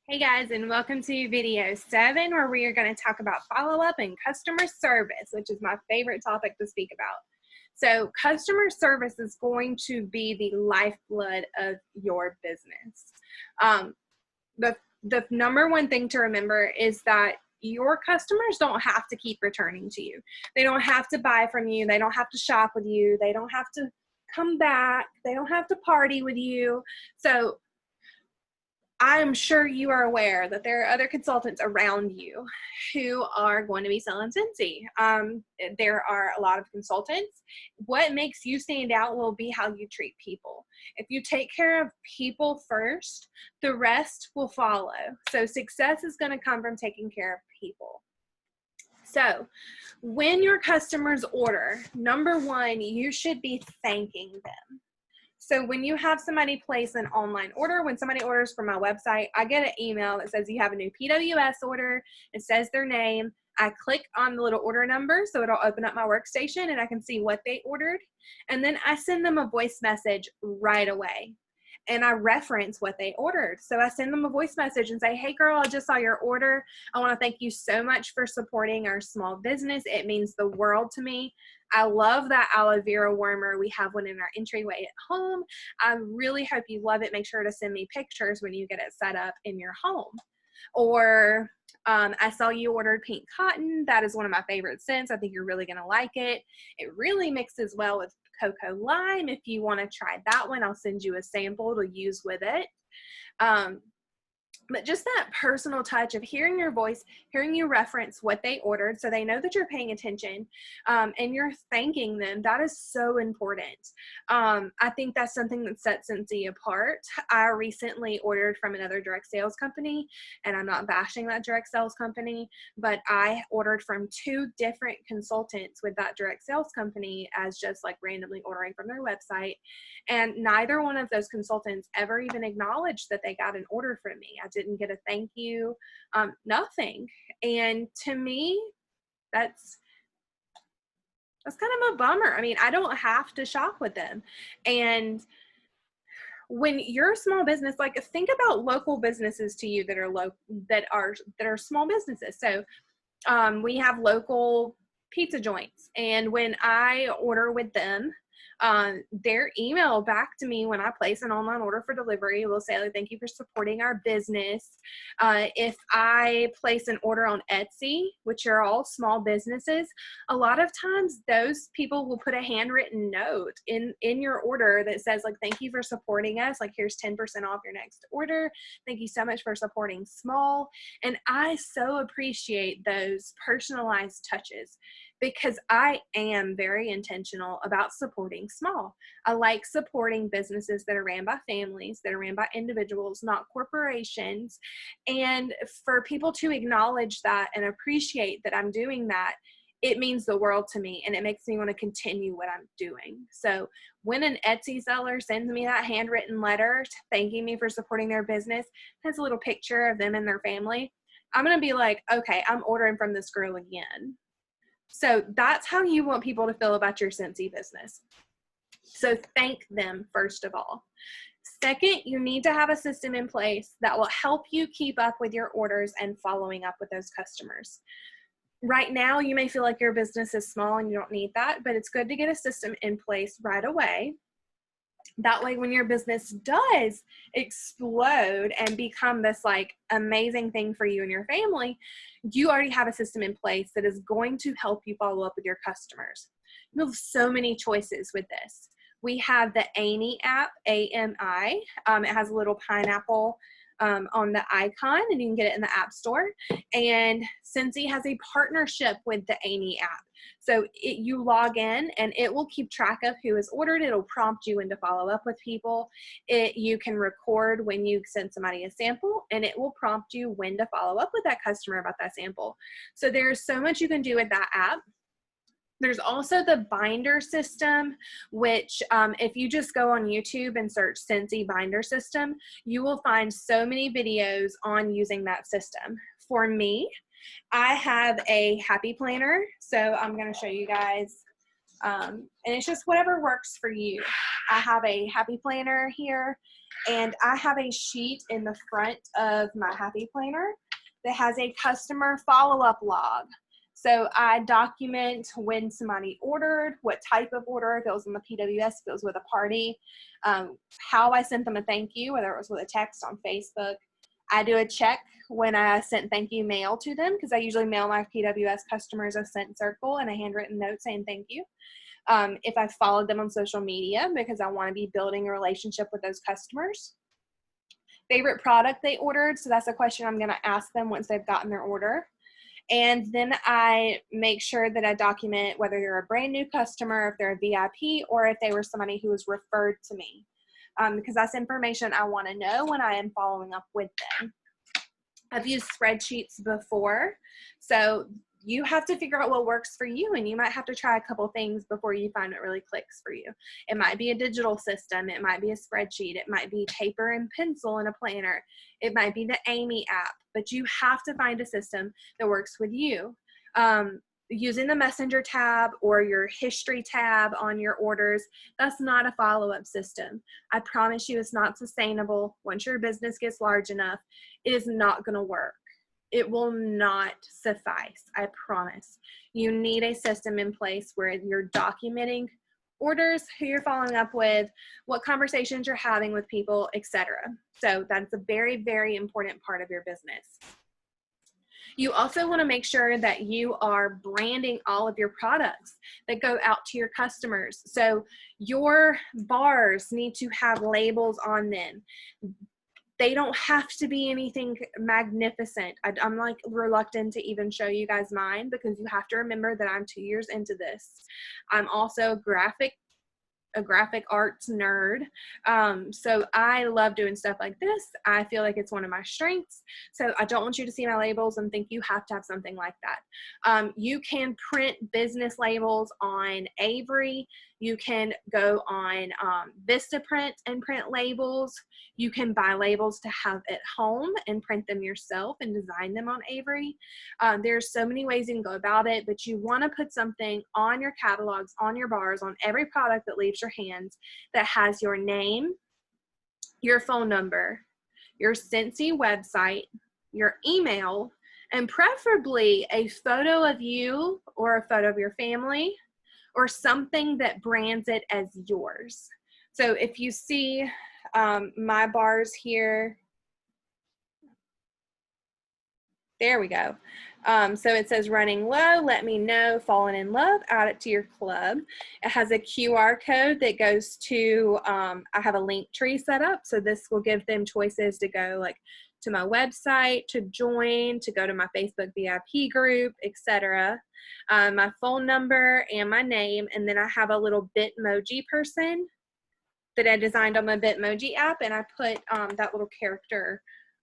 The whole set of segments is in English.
Hey guys, and welcome to video 7, where we are going to talk about follow-up and customer service, which is my favorite topic to speak about. So customer service is going to be the lifeblood of your business. The number one thing to remember is that your customers don't have to keep returning to you. They don't have to buy from you. They don't have to shop with you. They don't have to come back. They don't have to party with you. So I am sure you are aware that there are other consultants around you who are going to be selling Scentsy. There are a lot of consultants. What makes you stand out will be how you treat people. If you take care of people first, the rest will follow. So success is going to come from taking care of people. So when your customers order, number one, you should be thanking them. So when you have somebody place an online order, when somebody orders from my website, I get an email that says you have a new PWS order. It says their name. I click on the little order number, so it'll open up my workstation and I can see what they ordered. And then I send them a voice message right away. And I reference what they ordered. So I send them a voice message and say, hey girl, I just saw your order. I want to thank you so much for supporting our small business. It means the world to me. I love that aloe vera warmer. We have one in our entryway at home. I really hope you love it. Make sure to send me pictures when you get it set up in your home. Or I saw you ordered pink cotton. That is one of my favorite scents. I think you're really going to like it. It really mixes well with cocoa lime. If you want to try that one, I'll send you a sample to use with it. But just that personal touch of hearing your voice, hearing you reference what they ordered so they know that you're paying attention and you're thanking them, that is so important. I think that's something that sets Scentsy apart. I recently ordered from another direct sales company, and I'm not bashing that direct sales company, but I ordered from 2 different consultants with that direct sales company as just like randomly ordering from their website. And neither one of those consultants ever even acknowledged that they got an order from me. I didn't get a thank you, nothing. And to me, that's kind of a bummer. I mean, I don't have to shop with them. And when you're a small business, like think about local businesses to you that are small businesses. So we have local pizza joints, and when I order with them, their email back to me when I place an online order for delivery will say, thank you for supporting our business. If I place an order on Etsy, which are all small businesses, a lot of times those people will put a handwritten note in your order that says thank you for supporting us. Here's 10% off your next order. Thank you so much for supporting small. And I so appreciate those personalized touches, because I am very intentional about supporting small. I like supporting businesses that are ran by families, that are ran by individuals, not corporations. And for people to acknowledge that and appreciate that I'm doing that, it means the world to me, and it makes me want to continue what I'm doing. So when an Etsy seller sends me that handwritten letter thanking me for supporting their business, has a little picture of them and their family, I'm going to be like, okay, I'm ordering from this girl again. So that's how you want people to feel about your Scentsy business. So thank them first of all. Second, you need to have a system in place that will help you keep up with your orders and following up with those customers. Right now, you may feel like your business is small and you don't need that, but it's good to get a system in place right away. That way, when your business does explode and become this amazing thing for you and your family, you already have a system in place that is going to help you follow up with your customers. You have so many choices with this. We have the AMI app, AMI. It has a little pineapple on the icon, and you can get it in the App Store. And Scentsy has a partnership with the AMI app. So you log in and it will keep track of who has ordered. It'll prompt you when to follow up with people. You can record when you send somebody a sample, and it will prompt you when to follow up with that customer about that sample. So there's so much you can do with that app. There's also the binder system, which if you just go on YouTube and search Scentsy binder system, you will find so many videos on using that system. For me, I have a happy planner, so I'm going to show you guys, and it's just whatever works for you. I have a happy planner here, And I have a sheet in the front of my Happy Planner that has a customer follow-up log. So I document when somebody ordered, what type of order, if it was on the PWS, if it was with a party, how I sent them a thank you, whether it was with a text on Facebook. I do a check when I sent thank you mail to them, because I usually mail my PWS customers a scent circle and a handwritten note saying thank you. If I followed them on social media, because I want to be building a relationship with those customers. Favorite product they ordered, so that's a question I'm going to ask them once they've gotten their order. And then I make sure that I document whether they're a brand new customer, if they're a VIP, or if they were somebody who was referred to me, because that's information I want to know when I am following up with them. I've used spreadsheets before, so you have to figure out what works for you, and you might have to try a couple things before you find what really clicks for you. It might be a digital system, it might be a spreadsheet, it might be paper and pencil in a planner, it might be the Amy app, but you have to find a system that works with you. Using the Messenger tab or your history tab on your orders, that's not a follow-up system. I promise you it's not sustainable. Once your business gets large enough, it is not going to work. It will not suffice, I promise. You need a system in place where you're documenting orders, who you're following up with, what conversations you're having with people, etc. So that's a very, very important part of your business. You also want to make sure that you are branding all of your products that go out to your customers. So your bars need to have labels on them. They don't have to be anything magnificent. I'm like reluctant to even show you guys mine, because you have to remember that I'm 2 years into this. I'm also a graphic arts nerd. So I love doing stuff like this. I feel like it's one of my strengths. So I don't want you to see my labels and think you have to have something like that. You can print business labels on Avery. You can go on Vistaprint and print labels. You can buy labels to have at home and print them yourself and design them on Avery. There's so many ways you can go about it, but you want to put something on your catalogs, on your bars, on every product that leaves your hands that has your name, your phone number, your Scentsy website, your email, and preferably a photo of you or a photo of your family, or something that brands it as yours. So if you see my bars here, there we go. So it says running low, let me know, fallen in love, add it to your club. It has a QR code that goes to, I have a link tree set up. So this will give them choices to go like to my website, to join, to go to my Facebook VIP group, etc. My phone number and my name. And then I have a little Bitmoji person that I designed on my Bitmoji app, and I put that little character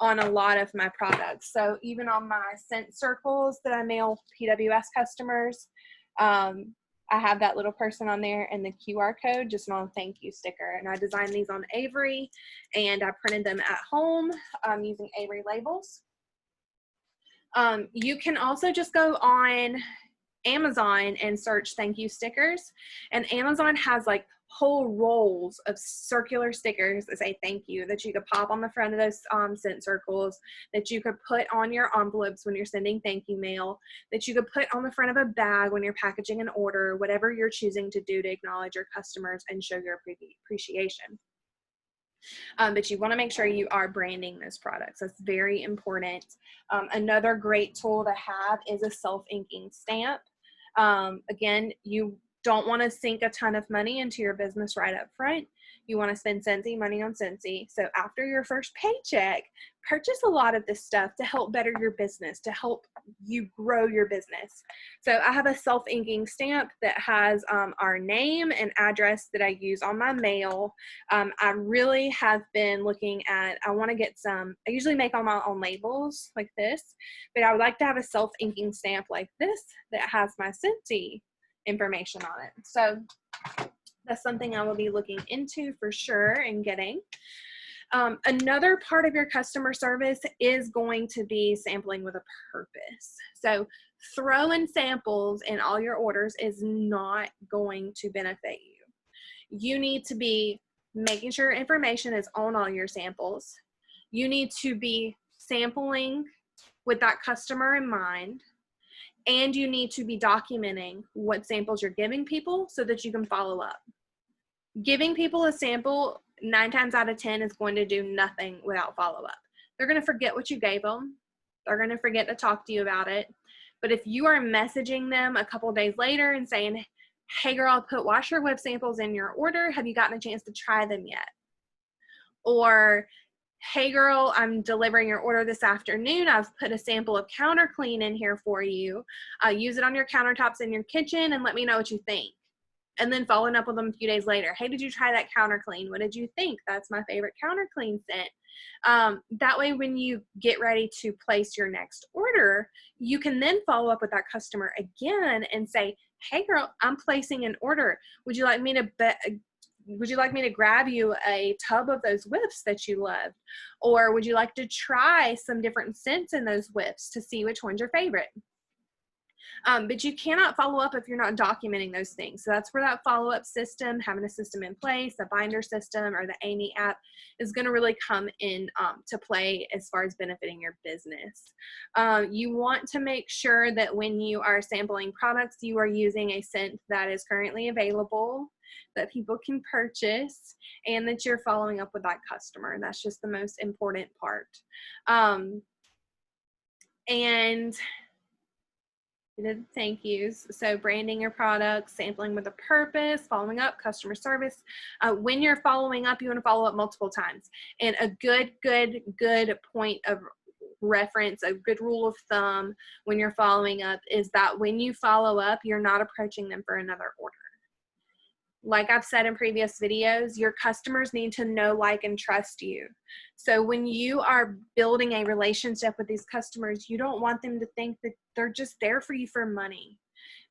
on a lot of my products. So even on my scent circles that I mail PWS customers, I have that little person on there and the QR code, just on a thank you sticker. And I designed these on Avery, and I printed them at home using Avery labels. You can also just go on Amazon and search thank you stickers, and Amazon has like whole rolls of circular stickers that say thank you, that you could pop on the front of those scent circles, that you could put on your envelopes when you're sending thank you mail, that you could put on the front of a bag when you're packaging an order, whatever you're choosing to do to acknowledge your customers and show your appreciation. But you want to make sure you are branding those products. That's very important. Another great tool to have is a self-inking stamp. Again, you don't want to sink a ton of money into your business right up front. You want to spend Scentsy money on Scentsy. So after your first paycheck, purchase a lot of this stuff to help better your business, to help you grow your business. So I have a self-inking stamp that has our name and address that I use on my mail. I really have been looking at, I want to get some, I usually make all my own labels like this, but I would like to have a self-inking stamp like this that has my Scentsy information on it. So that's something I will be looking into for sure and getting. Another part of your customer service is going to be sampling with a purpose. So throwing samples in all your orders is not going to benefit you. You need to be making sure information is on all your samples. You need to be sampling with that customer in mind, and you need to be documenting what samples you're giving people so that you can follow up. Giving people a sample 9 times out of 10 is going to do nothing without follow-up. They're going to forget what you gave them. They're going to forget to talk to you about it. But if you are messaging them a couple of days later and saying, hey girl, I put washer whip samples in your order. Have you gotten a chance to try them yet? Or, hey girl, I'm delivering your order this afternoon. I've put a sample of Counter Clean in here for you. Use it on your countertops in your kitchen and let me know what you think. And then following up with them a few days later. Hey, did you try that Counter Clean? What did you think? That's my favorite Counter Clean scent. That way, when you get ready to place your next order, you can then follow up with that customer again and say, hey girl, I'm placing an order. Would you like me to grab you a tub of those whiffs that you loved? Or would you like to try some different scents in those whiffs to see which one's your favorite? But you cannot follow up if you're not documenting those things. So that's where that follow-up system, having a system in place, a binder system, or the Amy app is going to really come in to play as far as benefiting your business. You want to make sure that when you are sampling products, you are using a scent that is currently available, that people can purchase, and that you're following up with that customer. That's just the most important part. And thank yous. So branding your products, sampling with a purpose, following up, customer service. When you're following up, you want to follow up multiple times. And a good point of reference, a good rule of thumb when you're following up is that when you follow up, you're not approaching them for another order. Like I've said in previous videos, your customers need to know, like, and trust you. So when you are building a relationship with these customers, you don't want them to think that they're just there for you for money,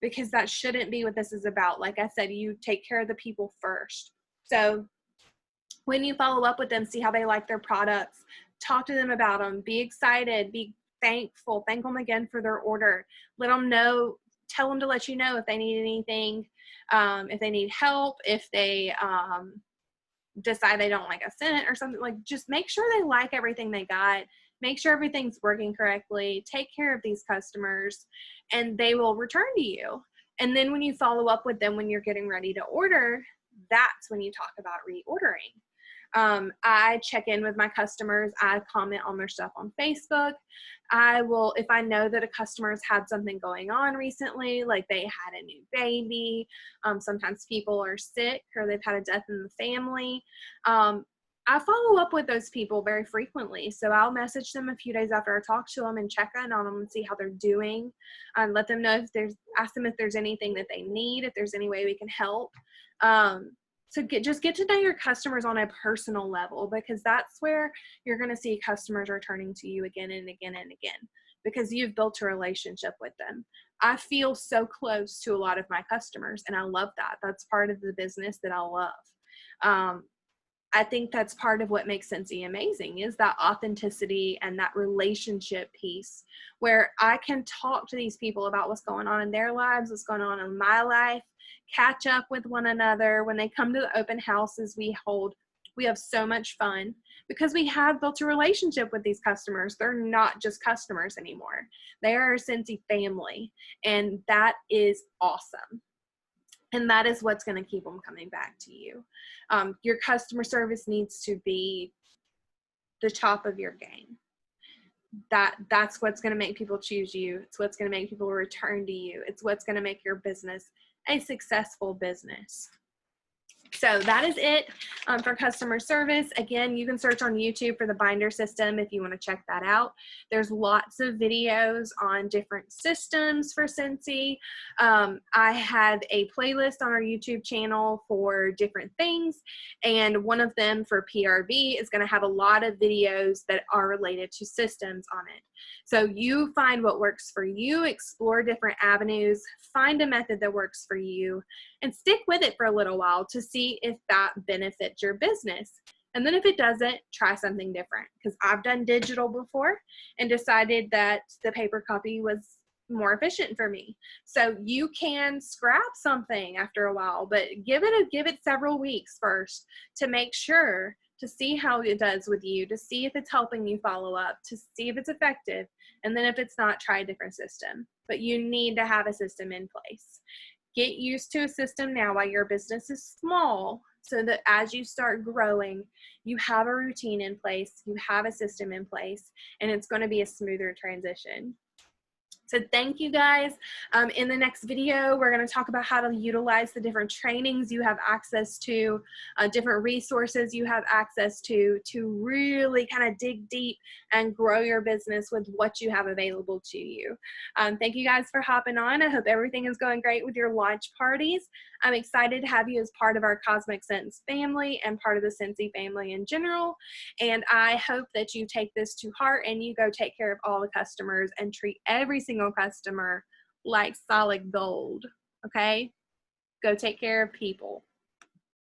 because that shouldn't be what this is about. Like I said, you take care of the people first. So when you follow up with them, see how they like their products, talk to them about them, be excited, be thankful, thank them again for their order, let them know, tell them to let you know if they need anything, if they need help, if they decide they don't like a scent or something. Like, just make sure they like everything they got, make sure everything's working correctly, take care of these customers, and they will return to you. And then when you follow up with them when you're getting ready to order, that's when you talk about reordering. I check in with my customers. I comment on their stuff on Facebook. I will, if I know that a customer's had something going on recently, like they had a new baby, sometimes people are sick or they've had a death in the family, I follow up with those people very frequently. So I'll message them a few days after I talk to them and check in on them and see how they're doing, and let them know if there's, ask them if there's anything that they need, if there's any way we can help. So just get to know your customers on a personal level, because that's where you're going to see customers returning to you again and again and again, because you've built a relationship with them. I feel so close to a lot of my customers, and I love that. That's part of the business that I love. I think that's part of what makes Scentsy amazing, is that authenticity and that relationship piece, where I can talk to these people about what's going on in their lives, what's going on in my life, catch up with one another. When they come to the open houses we hold, we have so much fun because we have built a relationship with these customers. They're not just customers anymore. They are a Scentsy family, and that is awesome. And that is what's going to keep them coming back to you. Your customer service needs to be the top of your game. That's what's going to make people choose you. It's what's going to make people return to you. It's what's going to make your business a successful business. So that is it for customer service. Again, you can search on YouTube for the binder system if you want to check that out. There's lots of videos on different systems for Scentsy. I have a playlist on our YouTube channel for different things, and one of them for PRV is going to have a lot of videos that are related to systems on it. So you find what works for you, explore different avenues, find a method that works for you, and stick with it for a little while to see if that benefits your business. And then if it doesn't, try something different. Because I've done digital before and decided that the paper copy was more efficient for me. So you can scrap something after a while, but give it several weeks first to make sure, to see how it does with you, to see if it's helping you follow up, to see if it's effective. And then if it's not, try a different system. But you need to have a system in place. Get used to a system now while your business is small, so that as you start growing, you have a routine in place, you have a system in place, and it's going to be a smoother transition. So thank you guys. In the next video, we're going to talk about how to utilize the different trainings you have access to, different resources you have access to really kind of dig deep and grow your business with what you have available to you. Thank you guys for hopping on. I hope everything is going great with your launch parties. I'm excited to have you as part of our Cosmic Sense family and part of the Scentsy family in general. And I hope that you take this to heart and you go take care of all the customers and treat every single customer like solid gold. Okay? Go take care of people.